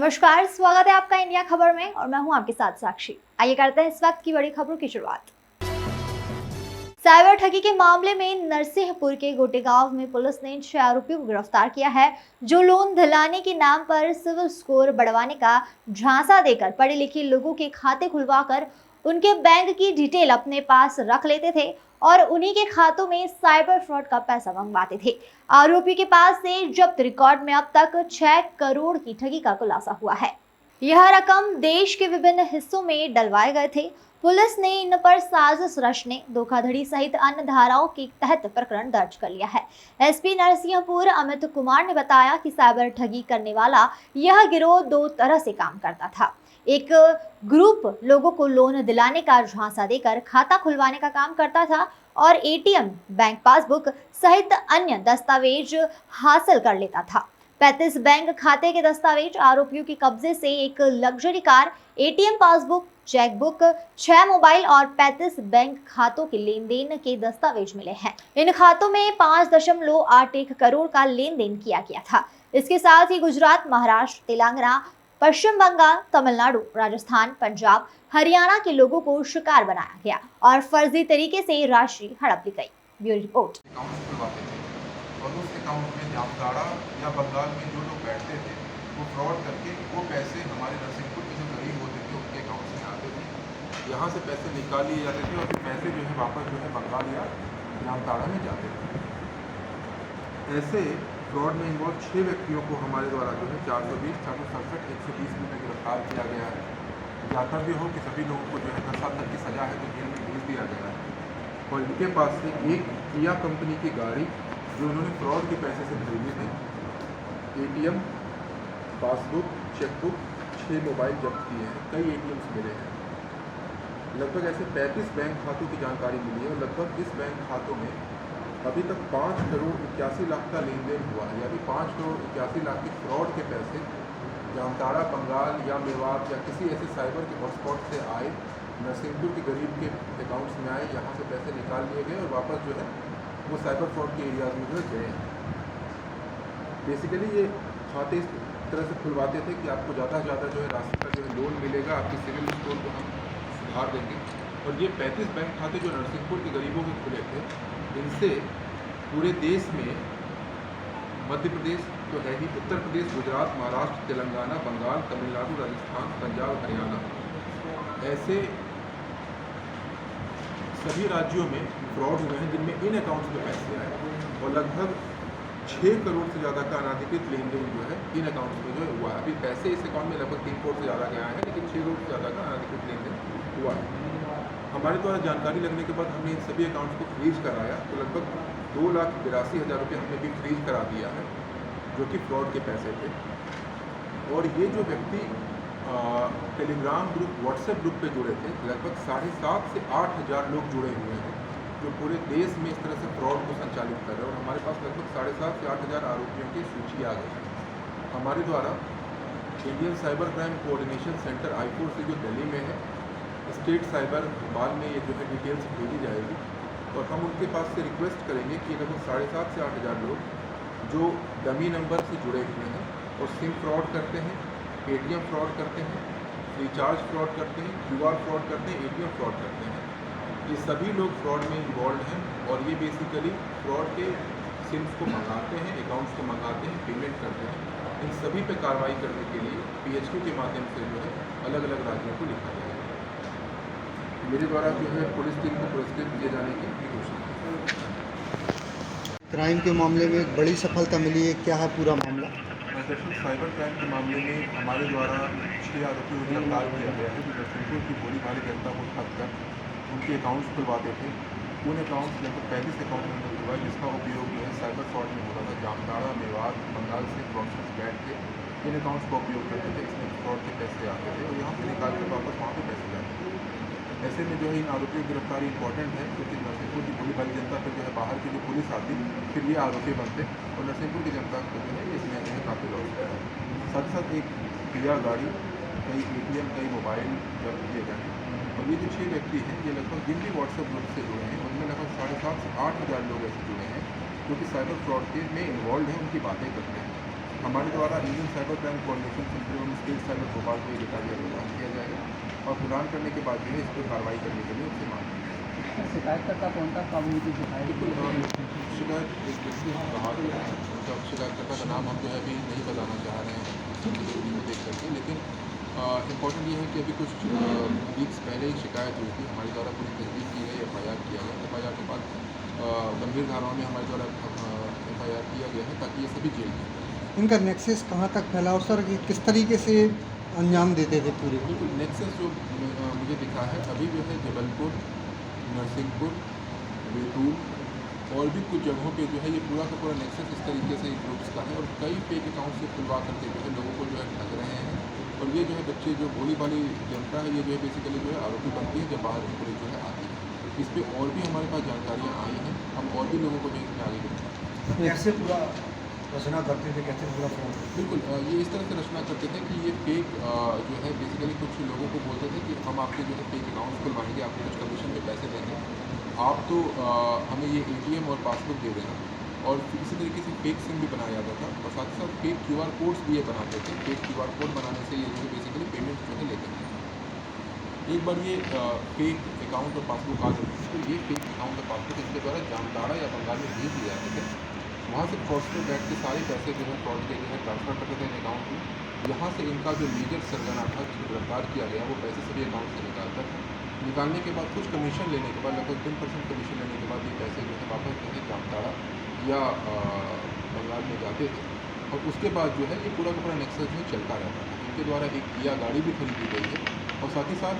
नमस्कार, स्वागत है आपका इंडिया खबर में और मैं हूं आपके साथ साक्षी। आइए करते हैं इस वक्त की बड़ी खबरों की शुरुआत। साइबर ठगी के मामले में नरसिंहपुर के गोटेगांव में पुलिस ने 6 आरोपियों को गिरफ्तार किया है, जो लोन दिलाने के नाम पर सिविल स्कोर बढ़वाने का झांसा देकर पढ़े लिखे लोगों के खाते खुलवाकर उनके बैंक की डिटेल अपने पास रख लेते थे और उन्हीं के खातों में साइबर फ्रॉड का पैसा मंगवाते थे। आरोपी के पास से जब्त रिकॉर्ड में अब तक 6 करोड़ की ठगी का खुलासा हुआ है। यह रकम देश के विभिन्न हिस्सों में डलवाए गए थे। पुलिस ने इन पर साजिश रचने, धोखाधड़ी सहित अन्य धाराओं के तहत प्रकरण दर्ज कर लिया है। एसपी नरसिंहपुर अमित कुमार ने बताया कि साइबर ठगी करने वाला यह गिरोह 2 तरह से काम करता था। एक ग्रुप लोगों को लोन दिलाने का झांसा देकर खाता खुलवाने का काम करता था और एटीएम, बैंक पासबुक सहित अन्य दस्तावेज हासिल कर लेता था। 35 बैंक खाते के दस्तावेज, आरोपियों के कब्जे से एक luxury car, ATM passbook, chequebook, 6 mobile और 35 बैंक खातों के लेन देन के दस्तावेज मिले हैं। इन खातों में 5.81 करोड़ का लेन देन किया गया था। इसके साथ ही गुजरात, महाराष्ट्र, तेलंगाना, पश्चिम बंगाल, तमिलनाडु, राजस्थान, पंजाब, हरियाणा के लोगों को शिकार बनाया गया और फर्जी तरीके से राशि हड़प ली गई। Bureau report. और उस अकाउंट में जामताड़ा या बंगाल में जो लोग बैठते थे वो फ्रॉड करके वो पैसे हमारे नरसिंहपुर के जो गरीब होते थे उनके अकाउंट्स में आते थे। यहाँ से पैसे निकाल लिए जाते थे और फिर पैसे जो है वापस जो है बंगाल या जामताड़ा में जाते थे। ऐसे फ्रॉड में इन्वॉल्व 6 व्यक्तियों को हमारे द्वारा जो है 420, 467, 120 में गिरफ्तार किया गया है। ज्ञातव्य हो कि सभी लोगों को जो है 10 साल तक की सजा है तो जेल में भेज दिया गया है। और इनके पास से एक किया कंपनी की गाड़ी जो उन्होंने फ्रॉड के पैसे से खरीदी थी, एटीएम, पासबुक, चेकबुक, 6 मोबाइल जब्त किए हैं, कई एटीएम्स मिले हैं। लगभग ऐसे 35 बैंक खातों की जानकारी मिली है और लगभग इस बैंक खातों में अभी तक 5 करोड़ 81 लाख का लेन देन हुआ है। यानी 5 करोड़ 81 लाख के फ्रॉड के पैसे जामताड़ा, बंगाल या मेवात या किसी ऐसे साइबर के हॉटस्पॉट से आए, नरसिंहपुर के गरीब के अकाउंट्स में आए, यहाँ से पैसे निकाल लिए गए और वापस जो है वो साइबर फ्रॉड के एरियाज में जो है गए हैं। बेसिकली ये खाते इस तरह से खुलवाते थे कि आपको ज़्यादा से ज़्यादा जो है राशि का जो है लोन मिलेगा, आपकी सिविल स्कोर को हम सुधार देंगे। और ये 35 बैंक खाते जो नरसिंहपुर के गरीबों के खुले थे, इनसे पूरे देश में मध्य प्रदेश तो है ही, उत्तर प्रदेश, गुजरात, महाराष्ट्र, तेलंगाना, बंगाल, तमिलनाडु, राजस्थान, पंजाब, हरियाणा, ऐसे सभी राज्यों में फ्रॉड हुए हैं जिनमें इन अकाउंट्स में पैसे आए और लगभग 6 करोड़ से ज़्यादा का अनाधिकृत लेन देन जो है इन अकाउंट्स में जो है हुआ है। अभी पैसे इस अकाउंट में लगभग 3 करोड़ से ज़्यादा गया है, लेकिन 6 करोड़ से ज़्यादा का अनाधिकृत लेन देन हुआ है। हमारे द्वारा जानकारी लगने के बाद हमने इन सभी अकाउंट्स को फ्रीज कराया तो लगभग 2,82,000 रुपये हमने भी फ्रीज करा दिया है, जो कि फ्रॉड के पैसे थे। और ये जो व्यक्ति टेलीग्राम ग्रुप, व्हाट्सएप ग्रुप पे जुड़े थे, लगभग 7,500 से 8,000 लोग जुड़े हुए हैं जो पूरे देश में इस तरह से फ्रॉड को संचालित कर रहे हैं। और हमारे पास लगभग 7,500 से 8,000 आरोपियों की सूची आ गई है। हमारे द्वारा Indian cyber crime coordination centre I4 से जो दिल्ली में है, स्टेट साइबर भोपाल में ये जो है डिटेल्स भेजी जाएगी और हम उनके पास से रिक्वेस्ट करेंगे कि लगभग 7,500 से 8,000 लोग जो डमी नंबर से जुड़े हुए हैं और सिम फ्रॉड करते हैं, एटीएम फ्रॉड करते हैं, रिचार्ज फ्रॉड करते हैं, QR फ्रॉड करते हैं, एटीएम फ्रॉड करते हैं, ये सभी लोग फ्रॉड में इन्वॉल्व हैं। और ये बेसिकली फ्रॉड के सिम्स को मंगाते हैं, अकाउंट्स को मंगाते हैं, पेमेंट करते हैं। इन सभी पे कार्रवाई करने के लिए PHQ के माध्यम से जो है अलग अलग राज्यों को लिखा जाएगा। मेरे द्वारा जो है पुलिस टीम को पुरस्कृत किए जाने की घोषणा। क्राइम के मामले में एक बड़ी सफलता मिली है, क्या है पूरा मामला? दरअसल साइबर क्राइम के मामले में हमारे द्वारा 6 आरोपियों को गिरफ्तार किया गया है जो नरसिंहपुर की भोली भाली जनता को ठग कर उनके अकाउंट्स खुलवाते थे। उन अकाउंट्स लगभग 35 अकाउंट नंबर हुआ जिसका उपयोग जो है साइबर फ्रॉड में होता था। जामताड़ा, मेवात, बंगाल से फ्रॉडस्टर्स बैठ के इन अकाउंट्स का उपयोग करते थे, इसमें फ्रॉड के पैसे आते थे और यहाँ से निकाल कर वापस वहाँ पर पैसे जाते थे। ऐसे में जो है इन आरोपियों की गिरफ्तारी इंपॉर्टेंट है क्योंकि नरसिंहपुर की भोली भाली जनता पर जो है बाहर की जो पुलिस आती फिर ये आरोपी बनते और नरसिंहपुर की जनता को जो है इसमें जो है काफ़ी लॉस है। साथ ही साथ एक किया गाड़ी, कई एटीएम, कई मोबाइल जब्त किए गए हैं। और ये जो 6 व्यक्ति हैं ये लगभग जिन भी व्हाट्सएप ग्रुप से जुड़े हैं उनमें लगभग 7,500 से 8,000 लोग ऐसे जुड़े हैं जो कि साइबर फ्रॉड के में इन्वॉल्व हैं, उनकी बातें करते हैं। हमारे द्वारा Indian cyber crime coordination centre एवं स्टेट साइबर भोपाल को ये डेटा प्रदान किया जाएगा और प्रदान करने के बाद जो है इस पर कार्रवाई करने के लिए उनसे मांग शिकायतकर्ता कौन था, कब हुई थी शिकायत? बिल्कुल शिकायत एक व्यक्ति हम कहा तो शिकायतकर्ता का नाम हम जो है अभी नहीं बताना चाह रहे हैं वीडियो देख करके, लेकिन इम्पॉर्टेंट ये है कि अभी कुछ वीक्स पहले ही शिकायत हुई थी, हमारे द्वारा पूरी तहरीर की गई, FIR किया गया, FIR के बाद गंभीर धाराओं में हमारे द्वारा FIR किया गया है ताकि ये सभी जेल में। इनका नेक्सस कहाँ तक फैला और सर ये किस तरीके से अंजाम देते थे पूरे? बिल्कुल नेक्सस जो मुझे दिखा है अभी जो है जबलपुर, नरसिंहपुर, बैतूल और भी कुछ जगहों पे जो है ये पूरा का पूरा नेक्सस इस तरीके से ग्रुप्स का है और कई फेक अकाउंट से खुलवा करके जो है लोगों को जो है ठग रहे हैं और ये जो है बच्चे जो भोली भाली जनता है ये जो है बेसिकली जो है आरोपी बनती है जब बाहर पुलिस जो है आती है। इस पर और भी हमारे पास जानकारियाँ आई हैं, हम और भी लोगों को जो इसमें आगे बढ़ाएं। कैसे पूरा रचना करते थे, कैसे पूरा फोन? बिल्कुल ये इस तरह से रचना करते थे कि ये फेक जो है बेसिकली कुछ लोगों को बोलते थे कि हम आपके जो है फेक अकाउंट खुलवाएंगे, आपको कुछ कमीशन में पैसे देंगे, आप तो हमें ये ATM और पासबुक दे देना और इसी तरीके से फेक सिम भी बनाया जाता था और साथ ही साथ फेक QR कोड्स भी ये बनाते थे। फेक QR कोड बनाने से ये जो है बेसिकली पेमेंट जो है लेते थे। एक बार ये फेक अकाउंट और पासबुक आ जाती थी तो ये फेक अकाउंट और पासबुक इनके द्वारा जामताड़ा या बंगाल में भेज दिए जाते थे। वहाँ से फ्रॉडस्टर बैठ के सारे पैसे जो है फ्रॉड के जो है ट्रांसफ़र करते थे अकाउंट में। यहाँ से इनका जो मेजर सरगना था जिसको गिरफ्तार किया गया वो पैसे सभी अकाउंट से निकालता था। निकालने के बाद कुछ कमीशन लेने के बाद लगभग 10% कमीशन लेने के बाद ये पैसे जो है वापस जो है जामताड़ा या बंगाल में जाते थे और उसके बाद जो है ये पूरा का पूरा नेक्सस जो है चलता रहता था। इनके द्वारा एक किया गाड़ी भी खरीदी गई है और साथ ही साथ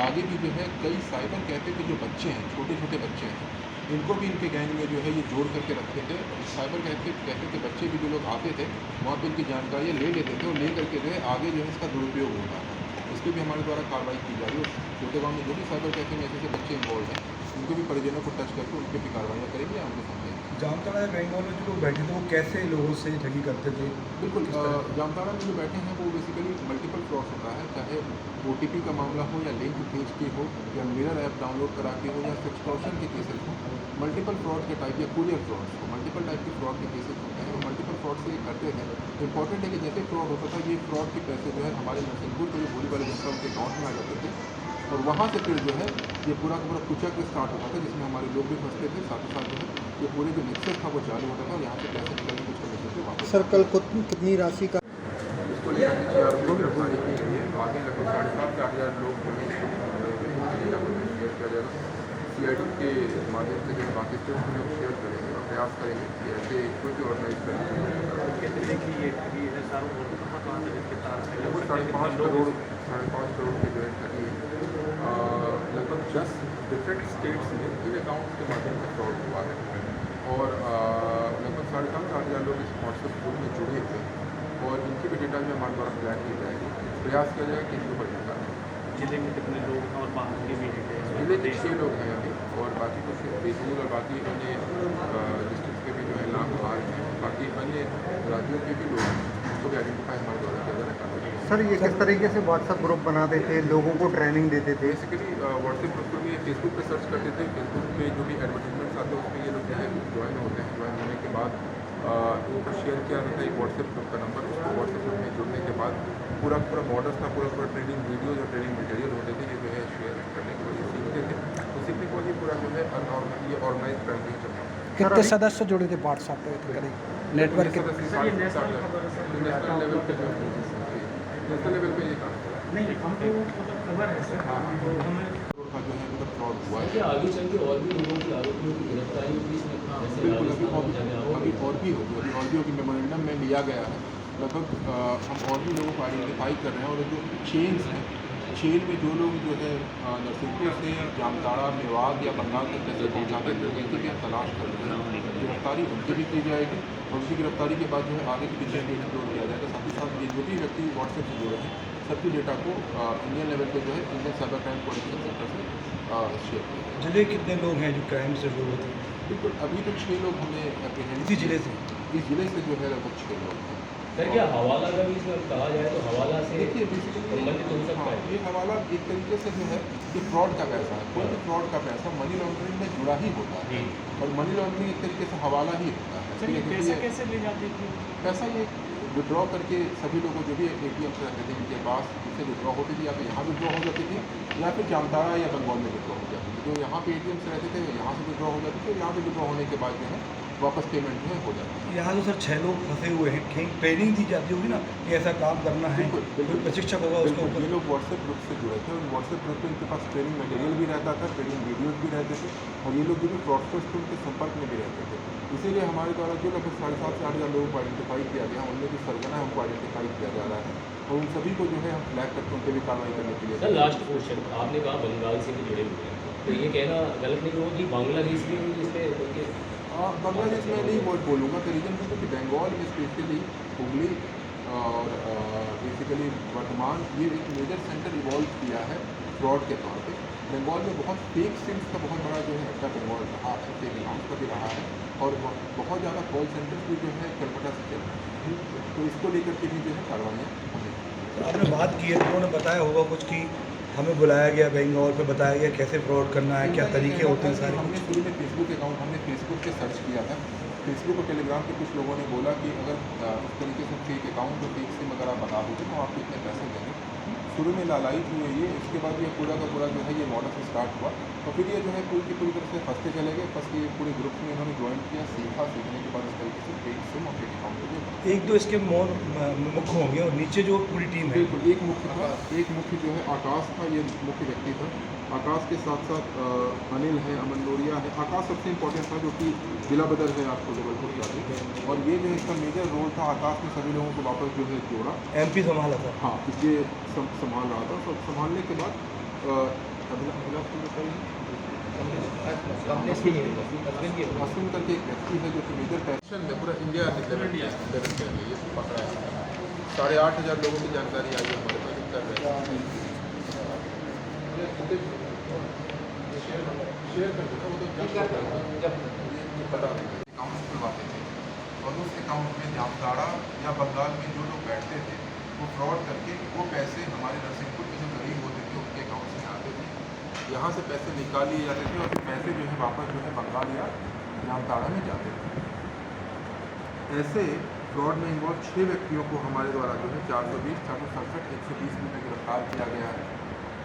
आगे भी जो है कई साइबर कैफ़े के जो बच्चे हैं, छोटे छोटे बच्चे हैं, इनको भी इनके गैंग में जो है ये जोड़ करके रखते थे। साइबर कैफ़े के बच्चे भी जो लोग आते थे वहाँ पे इनकी जानकारियाँ ले लेते थे और ले करके जो है आगे जो है इसका दुरुपयोग होता था। इस पर भी हमारे द्वारा कार्रवाई की जा रही है। छोटे गाँव में जो भी साइबर कैफ़े में ऐसे बच्चे इन्वॉल्व हैं उनको भी परिजनों को टच करके उनके भी कार्रवाइयाँ करेंगे या उनको समझेंगे। जामताड़ा या बेंगलोर में जो लोग बैठे थे वो कैसे लोगों से ठगी करते थे? बिल्कुल जामताड़ा में जो बैठे हैं वो बेसिकली मल्टीपल फ्रॉड होता है, चाहे OTP का मामला हो या लिंक भेज के हो या मिरर ऐप डाउनलोड करा के हो या एक्सटॉर्शन के केसेस हो, मल्टीपल फ्रॉड के टाइप या कुरियर फ्रॉड हो, मल्टीपल टाइप के फ्रॉड के केसेस होते हैं और मल्टीपल फ्रॉड से ये करते हैं। इंपॉर्टेंट है कि जैसे फ्रॉड होता था ये फ्रॉड के पैसे जो है हमारे नरसिंहपुर के जो भोली वाले जनता उनके अकाउंट में आ जाते थे और वहाँ से फिर जो है ये पूरा का पूरा कुचक्र स्टार्ट होता था जिसमें हमारे लोग भी फंसते थे। साथ ही साथ जो है ये पूरे जो नेक्सस था वो चालू होता था और यहाँ से पैसे निकल के कुछ कमीशन से वापस। सर कल कितनी राशि का इसको लेकर लोग गिरफ्तारी की गई है। आगे लगभग 7,500 से 8,000 लोग जो है शेयर किया जाएगा। CID के माध्यम से जो बाकी स्टेट में लोग शेयर करेंगे और प्रयास करेंगे कि ऐसे कोई भी ऑर्गेनाइज करेंगे। लगभग 5.5 करोड़ के जो है ठगी है। लगभग 10 डिफरेंट स्टेट्स में इन अकाउंट्स के माध्यम से फ्रॉड हुआ है और लगभग 7,500 से 8,000 लोग इस व्हाट्सएप ग्रुप में जुड़े थे और इनकी भी डिटेल में हमारे द्वारा फ्लैग की जाएगी। प्रयास किया जाएगा कि इनको बढ़ेगा। जिले में कितने लोग हैं और बाहर के भी डिटेल्स? जिले के 6 लोग हैं अभी और बाकी कुछ बैतूल और बाकी अन्य डिस्ट्रिक्ट के भी जो है नाम आ रहे हैं। बाकी अन्य राज्यों के भी लोग हैं उनको भी आइडेंटिफाई हमारे द्वारा किया जा रहा है। सर ये किस तरीके से व्हाट्सएप ग्रुप बनाते थे, लोगों को ट्रेनिंग देते थे? बेसिकली व्हाट्सएप ग्रुप में फेसबुक पे सर्च करते थे, फेसबुक पे जो भी एडवर्टीजमेंट्स आते हैं उसमें ये लोग जो है ज्वाइन होते हैं। ज्वाइन होने के बाद उनको शेयर किया जाता है एक व्हाट्सएप ग्रुप का नंबर। उसको व्हाट्सएप ग्रुप में जुड़ने के बाद पूरा मॉडल्स था, पूरा ट्रेनिंग वीडियोज और ट्रेनिंग मटेरियल होते थे ये जो है शेयर करने के बाद सीखते थे। तो सीखने के बाद ये पूरा जो है ये ऑर्गेनाइज क्राइम नहीं चलता। कितने सदस्य जुड़े थे व्हाट्सएप पे करीब नेटवर्क के? नेशनल लेवल पे जो है नेशनल लेवल पे ये काम चला है। नहीं, हमको मतलब खबर है सर। हाँ तो हमें का जो है मतलब फ्रॉड हुआ है। क्या आगे चल के और भी लोगों की आरोपियों की गिरफ्तारी होगी इसमें? बिल्कुल अभी और भी होगी। मेमोरेंडम में लिया गया है। लगभग हम और भी लोगों को आइडेंटिफाई कर रहे हैं और जो चेन्स हैं, चेन में जो लोग जो है नरसिंहपुर से जामताड़ा, मेवात या बंगाल तक पैसे पहुँचाते थे उनकी भी हम तलाश कर रहे हैं। गिरफ्तारी उनकी भी की जाएगी और उनकी गिरफ्तारी के बाद जो है आगे की पीछे भी एक्सप्लोर किया जाएगा। साथ ही साथ ये जो भी व्यक्ति व्हाट्सएप से जुड़े हैं सबकी डेटा को इंडियन लेवल पे जो है Indian cyber crime coordination centre से शेयर किया जाएगा। जिले कितने लोग हैं जो क्राइम से जुड़े थे? बिल्कुल अभी तो 6 लोग हमें एप्रीहेंड इसी जिले से? इस जिले से जो है लगभग 6 लोग हैं। सर क्या हवाला का भी इसमें कहा जाए तो हवाला से देखिए बेसिकली संबंधित हो सकता है? ये हवाला एक तरीके से जो है ये फ्रॉड का पैसा है। कोई भी फ्रॉड का पैसा मनी लॉन्ड्रिंग में जुड़ा ही होता है और मनी लॉन्ड्रिंग एक तरीके से हवाला ही होता है। सर ये पैसा कैसे ले जाते थे? पैसा ये विड्रॉ करके सभी लोगों जो भी ATM से रहते थे इनके पास इससे विड्रॉ होती थी, या तो यहाँ विड्रॉ हो जाती थी या फिर जामताड़ा या बंगाल में विड्रॉ हो जाती थी। जो यहाँ पे ATM से रहते थे यहाँ से विड्रॉ हो जाती थी, यहाँ से विड्रॉ होने के बाद जो है वापस पेमेंट जो है हो जाती है। यहाँ तो सर 6 लोग फंसे हुए हैं, कहीं ट्रेनिंग दी जाती होगी ना कि ऐसा काम करना है, बिल्कुल, कोई प्रशिक्षक होगा उसके बिल्कुल। ऊपर। ये लोग व्हाट्सएप ग्रुप से जुड़े थे और व्हाट्सएप ग्रुप पे इनके पास ट्रेनिंग मटेरियल भी रहता था, ट्रेनिंग वीडियोज़ भी रहते थे, और ये लोग जो भी फ्रॉडस्टर्स थे उनके संपर्क में भी रहते थे। इसीलिए हमारे द्वारा जो लगभग 7,500 से 8,000 लोगों को आइडेंटिफाई किया गया, उनमें जो सरगना है उनको आइडेंटिफाई किया जा रहा है, और उन सभी को जो है हम फ्लैग करके उन पर भी कार्रवाई करने के लिए। सर लास्ट क्वेश्चन, आपने कहा बंगाल से भी जुड़े हुए हैं, तो ये कहना गलत नहीं होगा कि बांग्लादेश भी इसमें उनके बांग्लादेश में नहीं बोलूँगा तो रीजन क्योंकि बंगाल में स्पेशली हुगली और बेसिकली वर्तमान ये एक मेजर सेंटर इवॉल्व किया है फ्रॉड के तौर पे। बंगाल में बहुत फेक सिम्स का बहुत बड़ा जो है अड्डा बंगाल रहा है, फेक अकाउंट का भी रहा है, और बहुत ज़्यादा कॉल सेंटर्स भी जो है कलकत्ता से चल रहे हैं, तो इसको लेकर के भी जो है कार्रवाइयाँ होंगी। तो आपने बात की है, उन्होंने बताया होगा कुछ कि हमें बुलाया गया बंगाल पे, बताया गया कैसे फ्रॉड करना है, क्या तरीके होते हैं सारे। हमने शुरू में फेसबुक अकाउंट हमने फेसबुक पे सर्च किया था, फेसबुक और टेलीग्राम पे कुछ लोगों ने बोला कि अगर उस तरीके से फेक अकाउंट और फेक सिम अगर आप बता दोगे तो आपको इतने पैसे देंगे। शुरू में लालायित हुए ये, इसके बाद ये पूरा का पूरा जो है ये मॉडल से स्टार्ट हुआ, और फिर ये जो है पूरी की पूरी तरह से फंसते चले गए। फंस के पूरे ग्रुप में इन्होंने ज्वाइन किया, सीखा, सीखने के बाद इस तरीके से फेक सिम और फेक अकाउंट को एक दो इसके मुख्य होंगे और नीचे जो पूरी टीम है। बिल्कुल एक मुख्य था, एक मुख्य जो है आकाश था, ये मुख्य व्यक्ति था। आकाश के साथ साथ अनिल है, अमन नोरिया है। आकाश सबसे इम्पोर्टेंट था जो कि जिला बदर है आपको जबलपुर का, और ये जो इसका मेजर रोल था, आकाश ने सभी लोगों को वापस जो है जोड़ा। MP संभाला था। हाँ, ये संभाल रहा था। सब संभालने के बाद अश्विन करके एक व्यक्ति है जो कि मेजर पैशन है पूरा इंडिया लेवल पे ये पकड़ा है। 8,500 लोगों की जानकारी आई है हमारे पास कर रहे हैं। शेयर कर देता वो तो जब बता देंगे अकाउंट खुलवाते थे, और उस अकाउंट में जामताड़ा या बंगाल में जो लोग बैठते थे वो फ्रॉड करके वो पैसे हमारे नरसिंहपुर के जो गरीब होते थे उनके अकाउंट्स में आते थे, यहाँ से पैसे निकाल लिए जाते थे, और फिर पैसे जो है वापस जो है बंगाल या जामताड़ा में जाते थे। ऐसे फ्रॉड में इन्वॉल्व 6 व्यक्तियों को हमारे द्वारा जो है 420, 467, 120 में गिरफ्तार किया गया है।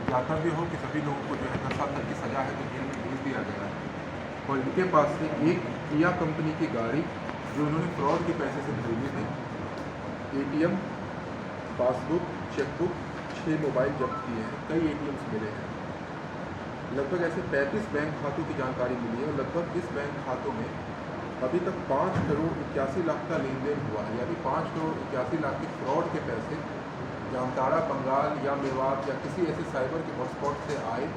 ज्ञातव्य हो कि सभी लोगों को जो है 10 साल तक की सज़ा है तो जेल में भेज दिया गया है, और इनके पास से एक किया कंपनी की गाड़ी जो उन्होंने फ्रॉड के पैसे से खरीदी थी, ATM, पासबुक, चेकबुक, 6 मोबाइल जब्त किए हैं, कई ATMs मिले हैं। लगभग ऐसे 35 बैंक खातों की जानकारी मिली है, और लगभग इस बैंक खातों में अभी तक 5 करोड़ 81 लाख का लेन देन हुआ है, यानी 5 करोड़ 81 लाख के फ्रॉड के पैसे जामताड़ा, बंगाल या मेवात या किसी ऐसे साइबर के हॉटस्पॉट से आए,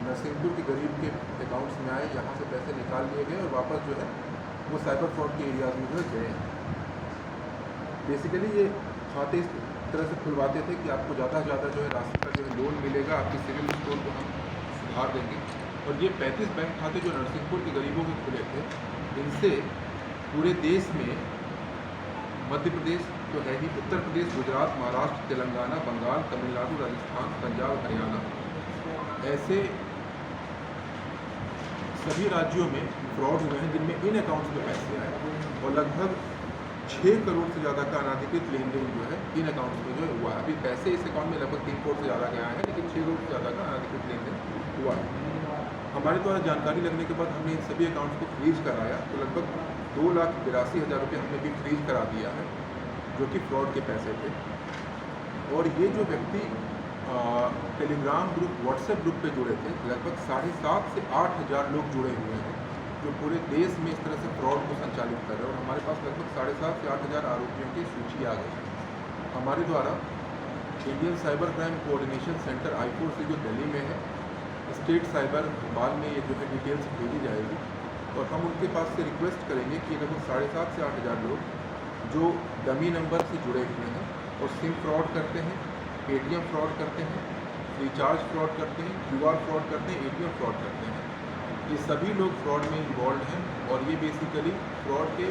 नरसिंहपुर के गरीब के अकाउंट्स में आए, यहाँ से पैसे निकाल लिए गए और वापस जो है वो साइबर फ्रॉड के एरियाज में जो है गए। बेसिकली ये खाते इस तरह से खुलवाते थे कि आपको ज़्यादा से ज़्यादा जो है राशि का जो है लोन मिलेगा, आपकी सिविल स्कोर को हम सुधार देंगे। और ये 35 बैंक खाते जो नरसिंहपुर के गरीबों के खुले थे, इनसे पूरे देश में मध्य प्रदेश तो है ही, उत्तर प्रदेश, गुजरात, महाराष्ट्र, तेलंगाना, बंगाल, तमिलनाडु, राजस्थान, पंजाब, हरियाणा, ऐसे सभी राज्यों में फ्रॉड हुए हैं जिनमें इन अकाउंट्स में पैसे आए, और लगभग 6 करोड़ से ज़्यादा का अनाधिकृत लेन देन जो है इन अकाउंट्स में जो है हुआ है। अभी पैसे इस अकाउंट में लगभग 3 करोड़ से ज़्यादा के आए हैं, लेकिन 6 करोड़ से ज़्यादा का अनाधिकृत लेन देन हुआ है। हमारे द्वारा जानकारी लगने के बाद हमने इन सभी अकाउंट्स को फ्रीज कराया, तो लगभग 2,82,000 रुपये हमने भी फ्रीज करा दिया है, जो कि फ्रॉड के पैसे थे। और ये जो व्यक्ति टेलीग्राम ग्रुप, व्हाट्सएप ग्रुप पे जुड़े थे, लगभग 7,500 से 8,000 लोग जुड़े हुए हैं जो पूरे देश में इस तरह से फ्रॉड को संचालित कर रहे हैं, और हमारे पास लगभग 7,500 से 8,000 आरोपियों की सूची आ गई है। हमारे द्वारा Indian cyber crime coordination centre I4 से जो दिल्ली में है, स्टेट साइबर बाद में ये जो है डिटेल्स भेजी जाएगी, और हम उनके पास से रिक्वेस्ट करेंगे कि लगभग 7,500 से 8,000 लोग जो डमी नंबर से जुड़े हुए हैं और सिम फ्रॉड करते हैं, ATM फ्रॉड करते हैं, रिचार्ज फ्रॉड करते हैं, QR फ्रॉड करते हैं, ATM फ्रॉड करते हैं, ये सभी लोग फ्रॉड में इन्वॉल्व हैं, और ये बेसिकली फ्रॉड के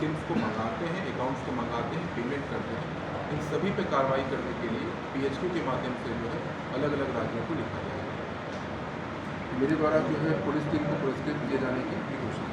सिम्स को मंगाते हैं, अकाउंट्स को मंगाते हैं, पेमेंट करते हैं। इन सभी पे कार्रवाई करने के लिए PHQ के माध्यम से जो है अलग अलग राज्यों को लिखा जाएगा। मेरे द्वारा जो है पुलिस टीम को पुरस्कृत किए जाने की कोशिश